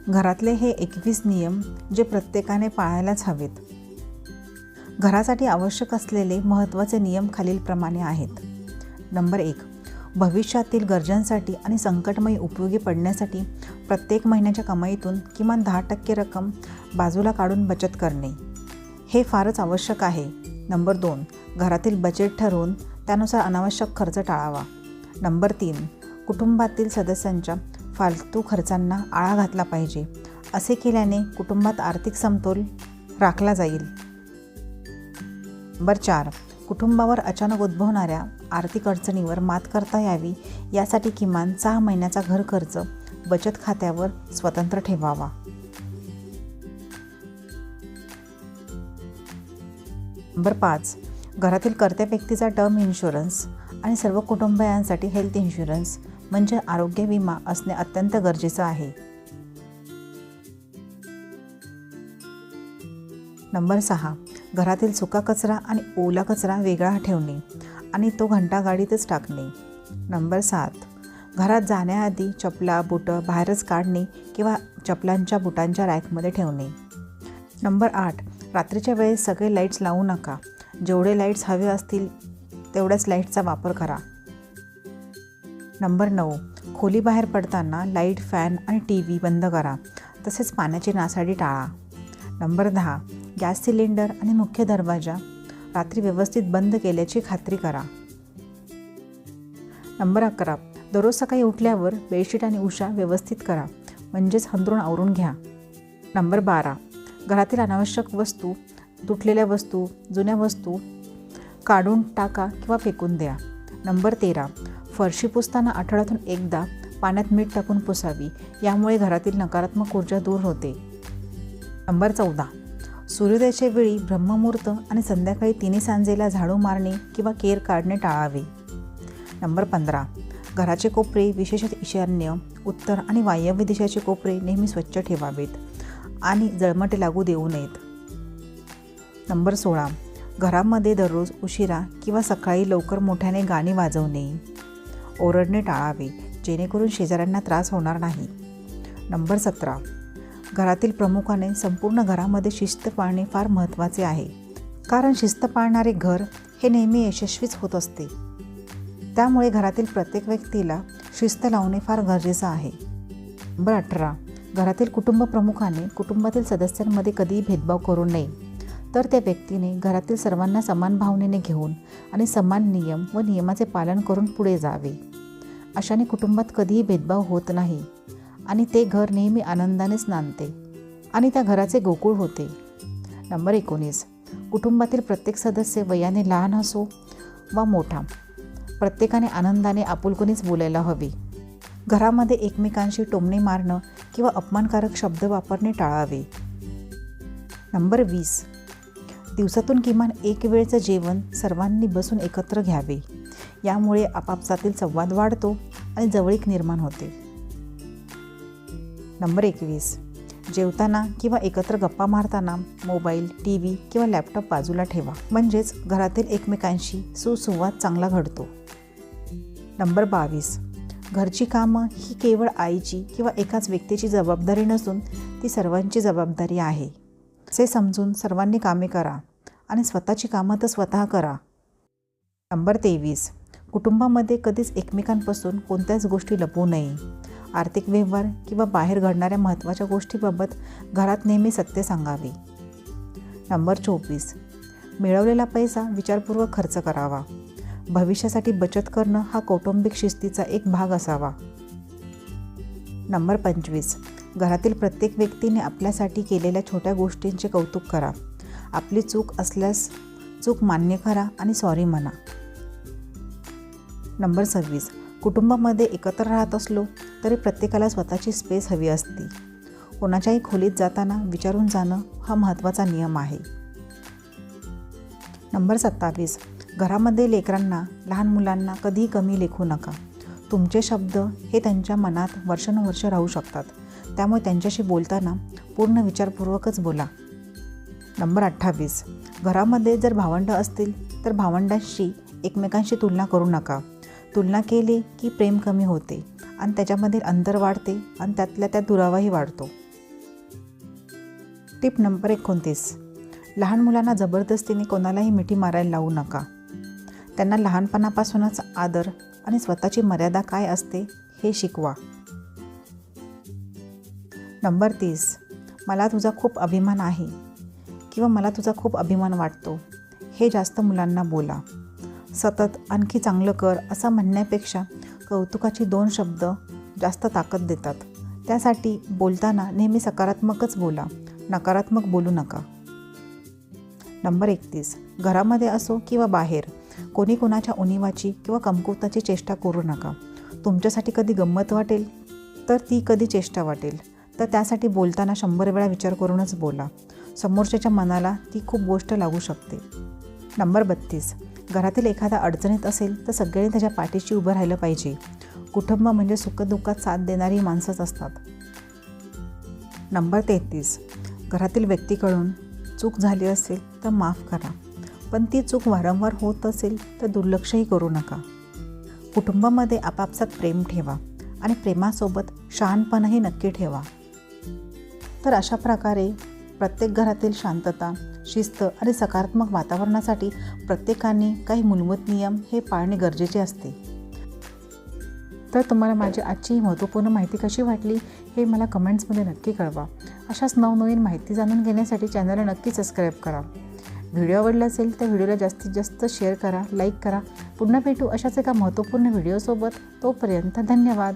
घरातले हे 21 नियम जे प्रत्येकाने पाळायलाच हवेत. घरासाठी आवश्यक असलेले महत्त्वाचे नियम खालीलप्रमाणे आहेत. नंबर 1. भविष्यातील गरजांसाठी आणि संकटमयी उपयोगी पडण्यासाठी प्रत्येक महिन्याच्या कमाईतून किमान 10% रक्कम बाजूला काढून बचत करणे. हे फारच आवश्यक आहे. नंबर 2. घरातील बजेट ठरवून त्यानुसार अनावश्यक खर्च टाळावा. नंबर 3. कुटुंबातील सदस्यांच्या फालतू खर्चांना आळा घातला पाहिजे. असे केल्याने कुटुंबात आर्थिक समतोल राखला जाईल. नंबर 4. कुटुंबावर अचानक उद्भवणाऱ्या आर्थिक अडचणीवर मात करता यावी यासाठी किमान 6 महिन्याचा घर खर्च बचत खात्यावर स्वतंत्र ठेवावा. नंबर 5. घरातील कर्त्या व्यक्तीचा टर्म इन्शुरन्स आणि सर्व कुटुंबियांसाठी हेल्थ इन्शुरन्स म्हणजे आरोग्य विमा असणे अत्यंत गरजेचं आहे. नंबर 6. घरातील सुका कचरा आणि ओला कचरा वेगळा ठेवणे आणि तो घंटागाडीतच टाकणे. नंबर 7. घरात जाण्याआधी चपला बुटं बाहेरच काढणे किंवा चपलांच्या बुटांच्या रॅकमध्ये ठेवणे. नंबर 8. रात्रीच्या वेळेस सगळे लाईट्स लावू नका. जेवढे लाईट्स हवे असतील तेवढ्याच लाईटचा वापर करा. नंबर 9. खोली बाहेर पडताना लाईट, फॅन आणि TV बंद करा. तसेच पाण्याची नासाडी टाळा. नंबर 10. गॅस सिलेंडर आणि मुख्य दरवाजा रात्री व्यवस्थित बंद केल्याची खात्री करा. नंबर 11. दररोज सकाळी उठल्यावर बेडशीट आणि उशा व्यवस्थित करा, म्हणजेच हंतरुण आवरून घ्या. नंबर 12. घरातील अनावश्यक वस्तू, तुटलेल्या वस्तू, जुन्या वस्तू काढून टाका किंवा फेकून द्या. नंबर 13. फरशी पुसताना आठवड्यातून एकदा पाण्यात मीठ टाकून पुसावी. यामुळे घरातील नकारात्मक ऊर्जा दूर होते. नंबर 14. सूर्योदयाच्या वेळी ब्रह्ममुहूर्त आणि संध्याकाळी तिन्ही सांजेला झाडू मारणे किंवा केर काढणे टाळावे. नंबर 15. घराचे कोपरे, विशेषतः ईशान्य, उत्तर आणि वायव्य दिशाचे कोपरे नेहमी स्वच्छ ठेवावेत आणि जळमटे लागू देऊ नयेत. नंबर 16. घरामध्ये दररोज उशिरा किंवा सकाळी लवकर मोठ्याने गाणी वाजवणे, ओरडणे टाळावे, जेणेकरून शेजाऱ्यांना त्रास होणार नाही. नंबर 17. घरातील प्रमुखाने संपूर्ण घरामध्ये शिस्त पाळणे फार महत्त्वाचे आहे, कारण शिस्त पाळणारे घर हे नेहमी यशस्वीच होत असते. त्यामुळे घरातील प्रत्येक व्यक्तीला शिस्त लावणे फार गरजेचं आहे. नंबर 18. घरातील कुटुंब प्रमुखाने कुटुंबातील सदस्यांमध्ये कधीही भेदभाव करू नये, तर त्या व्यक्तीने घरातील सर्वांना समान भावनेने घेऊन आणि समान नियम व नियमाचे पालन करून पुढे जावे. अशाने कुटुंबात कधीही भेदभाव होत नाही आणि ते घर नेहमी आनंदानेच नांदते आणि त्या घराचे गोकुळ होते. नंबर 19. कुटुंबातील प्रत्येक सदस्य वयाने लहान असो वा मोठा, प्रत्येकाने आनंदाने आपुलकीनेच बोलायला हवे. घरामध्ये एकमेकांशी टोमणे मारणं किंवा अपमानकारक शब्द वापरणे टाळावे. नंबर 20. दिवसातून किमान एक वेळचं जेवण सर्वांनी बसून एकत्र घ्यावे. यामुळे आपापसातील संवाद वाढतो आणि जवळीक निर्माण होते. नंबर 21. जेवताना किंवा एकत्र गप्पा मारताना मोबाईल, TV किंवा लॅपटॉप बाजूला ठेवा, म्हणजेच घरातील एकमेकांशी सुसंवाद चांगला घडतो. नंबर 22. घरची कामं ही केवळ आईची किंवा एकाच व्यक्तीची जबाबदारी नसून ती सर्वांची जबाबदारी आहे. असे समजून सर्वांनी कामे करा आणि स्वतःची कामं तर स्वतः करा. नंबर 23. कुटुंबामध्ये कधीच एकमेकांपासून कोणत्याच गोष्टी लपवू नये. आर्थिक व्यवहार किंवा बाहेर घडणाऱ्या महत्त्वाच्या गोष्टीबाबत घरात नेहमी सत्य सांगावे. नंबर 24. मिळवलेला पैसा विचारपूर्वक खर्च करावा. भविष्यासाठी बचत करणं हा कौटुंबिक शिस्तीचा एक भाग असावा. नंबर 25. घरातील प्रत्येक व्यक्तीने आपल्यासाठी केलेल्या छोट्या गोष्टींचे कौतुक करा. आपली चूक असल्यास चूक मान्य करा आणि सॉरी म्हणा. नंबर 26. कुटुंबामध्ये एकत्र राहत असलो तरी प्रत्येकाला स्वतःची स्पेस हवी असते. कोणाच्याही खोलीत जाताना विचारून जाणं हा महत्त्वाचा नियम आहे. नंबर 27. घरामध्ये लेकरांना, लहान मुलांना कधीही कमी लेखू नका. तुमचे शब्द हे त्यांच्या मनात वर्षानुवर्ष राहू शकतात. त्यामुळे त्यांच्याशी बोलताना पूर्ण विचारपूर्वकच बोला. नंबर 28. घरामध्ये जर भावंडं असतील तर भावंडांशी एकमेकांशी तुलना करू नका. तुलना केली की प्रेम कमी होते आणि त्याच्यामधील अंतर वाढते आणि त्यातल्या त्यात दुरावाही वाढतो. Tip number 29. लहान मुलांना जबरदस्तीने कोणालाही मिठी मारायला लावू नका. त्यांना लहानपणापासूनच आदर आणि स्वतःची मर्यादा काय असते हे शिकवा. नंबर 30. मला तुझा खूप अभिमान आहे किंवा मला तुझा खूप अभिमान वाटतो हे जास्त मुलांना बोला. सतत आणखी चांगलं कर असं म्हणण्यापेक्षा कौतुकाची 2 शब्द जास्त ताकद देतात. त्यासाठी बोलताना नेहमी सकारात्मकच बोला, नकारात्मक बोलू नका. नंबर 31. घरामध्ये असो किंवा बाहेर कोणी कोणाच्या उणिवाची किंवा कमकुवताची चेष्टा करू नका. तुमच्यासाठी कधी गंमत वाटेल तर ती कधी चेष्टा वाटेल, तर त्यासाठी बोलताना 100 वेळा विचार करूनच बोला. समोरच्याच्या मनाला ती खूप गोष्ट लागू शकते. नंबर 32. घरातील एखादा अडचणीत असेल तर सगळ्यांनी त्याच्या पाठीशी उभं राहिलं पाहिजे. कुटुंब म्हणजे सुखदुःखात साथ देणारी माणसंच असतात. नंबर 33. घरातील व्यक्तीकडून चूक झाली असेल तर माफ करा, पण ती चूक वारंवार होत असेल तर दुर्लक्षही करू नका. कुटुंबामध्ये आपापसात प्रेम ठेवा आणि प्रेमासोबत शहाणपणही नक्की ठेवा. तर अशा प्रकारे प्रत्येक घरातील शांतता, शिस्त आणि सकारात्मक वातावरणासाठी प्रत्येकाने काही मूलभूत नियम हे पाळणे गरजेचे असते. तर तुम्हाला माझी आजची महत्त्वपूर्ण माहिती कशी वाटली हे मला कमेंट्समध्ये नक्की कळवा. अशाच नवनवीन माहिती जाणून घेण्यासाठी चॅनलला नक्की सबस्क्राईब करा. व्हिडिओ आवडला असेल तर व्हिडिओला जास्तीत जास्त शेअर करा, लाईक करा. पुन्हा भेटू अशाच एका महत्त्वपूर्ण व्हिडिओसोबत. तोपर्यंत धन्यवाद.